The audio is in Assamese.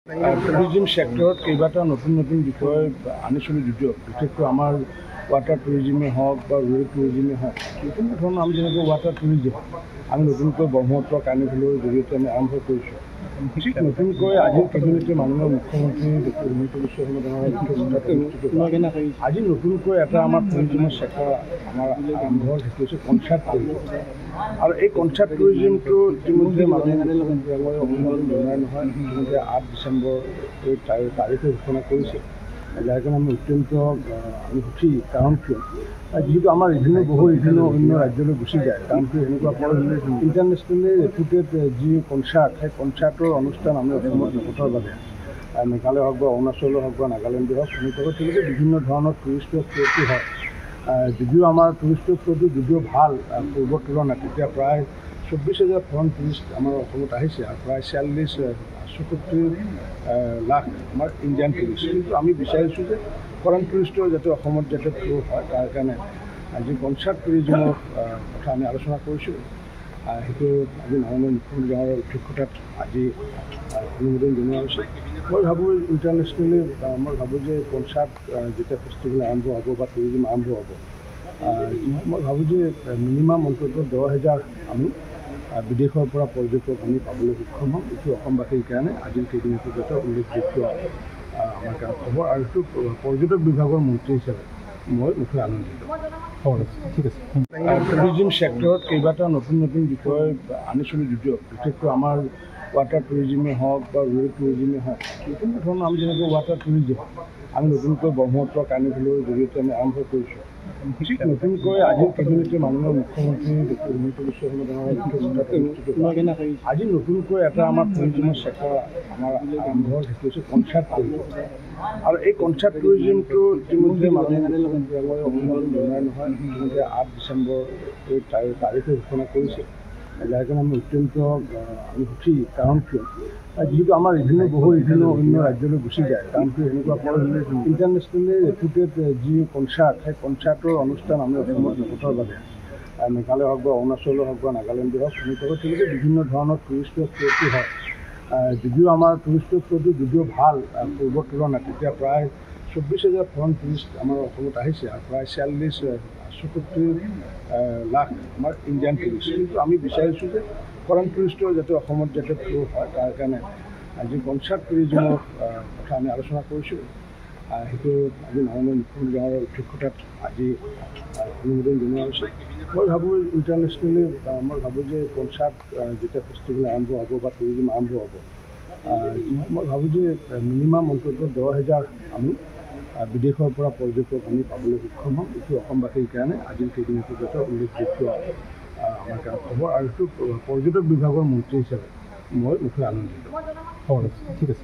টুৰিজিম চেক্টৰত কেইবাটাও নতুন নতুন বিষয় আনিছিলোঁ যদিও বিশেষকৈ আমাৰ ৱাটাৰ টুৰিজিমেই হওক বা ৰুৰেল টুৰিজিমেই হওক বিভিন্ন ধৰণৰ আমি যেনেকৈ ৱাটাৰ টুৰিজিম আমি নতুনকৈ ব্ৰহ্মপুত্ৰ কাৰ্নিভেলৰ জৰিয়তে আমি আৰম্ভ কৰিছোঁ। ঠিক নতুনকৈ আজিৰ কেবিনেটে মাননীয় মুখ্যমন্ত্ৰী ডক্টৰ হিমন্ত বিশ্ব শৰ্মা আজি নতুনকৈ এটা আমাৰ টুৰিজিমৰ চেক্টৰ আমাৰ আৰম্ভ হ'ল, সেইটো হৈছে কনচাৰ্ট টুৰিজিম। আৰু এই কনচাৰ্ট টুৰিজিমটো ইতিমধ্যে মাননীয় মুখ্যমন্ত্ৰী অনুমোদন জনাই নহয়, ইতিমধ্যে 8 ডিচেম্বৰ তাৰিখে ঘোষণা কৰিছে, যাৰ কাৰণে আমি অত্যন্ত আমি সুখী। কাৰণ কিয় যিহেতু আমাৰ বিভিন্ন অন্য ৰাজ্যলৈ গুচি যায়, কাৰণটো এনেকুৱা ইণ্টাৰনেশ্যনেলি ৰেপুটেড যি কনচাৰ্ট, সেই কনচাৰ্টৰ অনুষ্ঠান আমি অসমত নপতাৰ বাবে মেঘালয় হওক বা অৰুণাচলেই হওক বা নাগালেণ্ডেই হওক এনেকুৱাকৈ তেনেকৈ বিভিন্ন ধৰণৰ টুৰিষ্টৰ ফ্ল'টো হয়। যদিও আমাৰ টুৰিষ্টৰ ফ্ল'টো যদিও ভাল পূৰ্বৰ তুলনাত, তেতিয়া প্ৰায় 24,000 ফৰেইন টুৰিষ্ট আমাৰ অসমত আহিছে আৰু প্ৰায় 44 লাখ আমাৰ ইণ্ডিয়ান টুৰিষ্ট। কিন্তু আমি বিচাৰিছোঁ যে ফৰেইন টুৰিষ্টৰ যাতে অসমত যাতে ফ্ল' হয়, তাৰ কাৰণে আজি কনচাৰ্ট টুৰিজিমৰ কথা আমি আলোচনা কৰিছোঁ। সেইটো আজি মাননীয় মুখ্যমন্ত্ৰীৰ অধ্যক্ষতাত আজি অনুমোদন জনোৱা হৈছে। মই ভাবোঁ ইণ্টাৰনেশ্যনেলি মই ভাবোঁ যে কনচাৰ্ট যেতিয়া ফেষ্টিভেল আৰম্ভ হ'ব বা টুৰিজিম আৰম্ভ হ'ব, মই ভাবোঁ যে মিনিমাম অন্ততঃ 10,000 আমি বিদেশৰ পৰা পৰ্যটক আমি পাবলৈ সক্ষম হ'ম। এইটো অসমবাসীৰ কাৰণে আজিৰ কেবিনেটত এটা উল্লেখযোগ্য আমাৰ কাৰণে খবৰ, আৰু এইটো পৰ্যটক বিভাগৰ মন্ত্ৰী হিচাপে মই মুঠেই আনন্দিত। ঠিক আছে। টুৰিজিম চেক্টৰত কেইবাটাও নতুন নতুন বিষয় আনিছিলোঁ যদিও বিশেষকৈ আমাৰ ৱাটাৰ টুৰিজিমেই হওক বা ৰুৰেল টুৰিজিমেই হওক বিভিন্ন ধৰণৰ আমি যেনেকৈ ৱাটাৰ টুৰিজিম আমি নতুনকৈ ব্ৰহ্মপুত্ৰ কাৰ্নিভেলৰ জৰিয়তে আমি আৰম্ভ কৰিছোঁ। ঠিক নতুনকৈ আজিৰ কেবিনেটে মাননীয় মুখ্যমন্ত্ৰী ডক্টৰ হিমন্ত বিশ্ব শৰ্মা আজি নতুনকৈ এটা আমাৰ টুৰিজিমৰ চেক্টৰ আমাৰ আৰম্ভ হ'ল, সেইটো হৈছে কনচাৰ্ট টুৰিজিম। আৰু এই কনচাৰ্ট টুৰিজিমটো ইতিমধ্যে মাননীয় মুখ্যমন্ত্ৰী অনুমোদন জনাই নহয়, ইতিমধ্যে 8 ডিচেম্বৰ তাৰিখে ঘোষণা কৰিছে, যাৰ কাৰণে আমি অত্যন্ত আমি সুখী। কাৰণ কিয় যিহেতু আমাৰ বিভিন্ন অন্য ৰাজ্যলৈ গুচি যায়, কাৰণটো এনেকুৱা ইণ্টাৰনেশ্যনেলি ৰেপুটেড যি কনচাৰ্ট, সেই কনচাৰ্টৰ অনুষ্ঠান আমি অসমত নপতাৰ বাবে মেঘালয় হওক বা অৰুণাচলেই হওক বা নাগালেণ্ডেই হওক এনেকুৱাকৈ তেনেকৈ বিভিন্ন ধৰণৰ টুৰিষ্টৰ ফ্ল'টো হয়। যদিও আমাৰ টুৰিষ্টৰ ফ্ল'টো যদিও ভাল পূৰ্বৰ তুলনাত, তেতিয়া প্ৰায় 24,000 ফৰেইন টুৰিষ্ট আমাৰ অসমত আহিছে আৰু প্ৰায় 44 লাখ আমাৰ ইণ্ডিয়ান টুৰিষ্ট। কিন্তু আমি বিচাৰিছোঁ যে ফৰেইন টুৰিষ্টৰ যাতে অসমত যাতে ফ্ল' হয়, তাৰ কাৰণে আজি কনচাৰ্ট টুৰিজিমৰ কথা আমি আলোচনা কৰিছোঁ। সেইটো আজি মাননীয় মুখ্যমন্ত্ৰীৰ অধ্যক্ষতাত আজি অনুমোদন জনোৱা হৈছে। মই ভাবোঁ ইণ্টাৰনেশ্যনেলি মই ভাবোঁ যে কনচাৰ্ট যেতিয়া ফেষ্টিভেল আৰম্ভ হ'ব বা টুৰিজিম আৰম্ভ হ'ব, মই ভাবোঁ যে মিনিমাম অন্ততঃ 10,000 আমি বিদেশৰ পৰা পৰ্যটক আমি পাবলৈ সক্ষম হ'ম। এইটো অসমবাসীৰ কাৰণে আজিৰ কেবিনেটত এটা উল্লেখযোগ্য আমাৰ কাৰণে খবৰ, আৰু এইটো পৰ্যটক বিভাগৰ মন্ত্ৰী হিচাপে মই মুঠেই আনন্দিত। ঠিক আছে।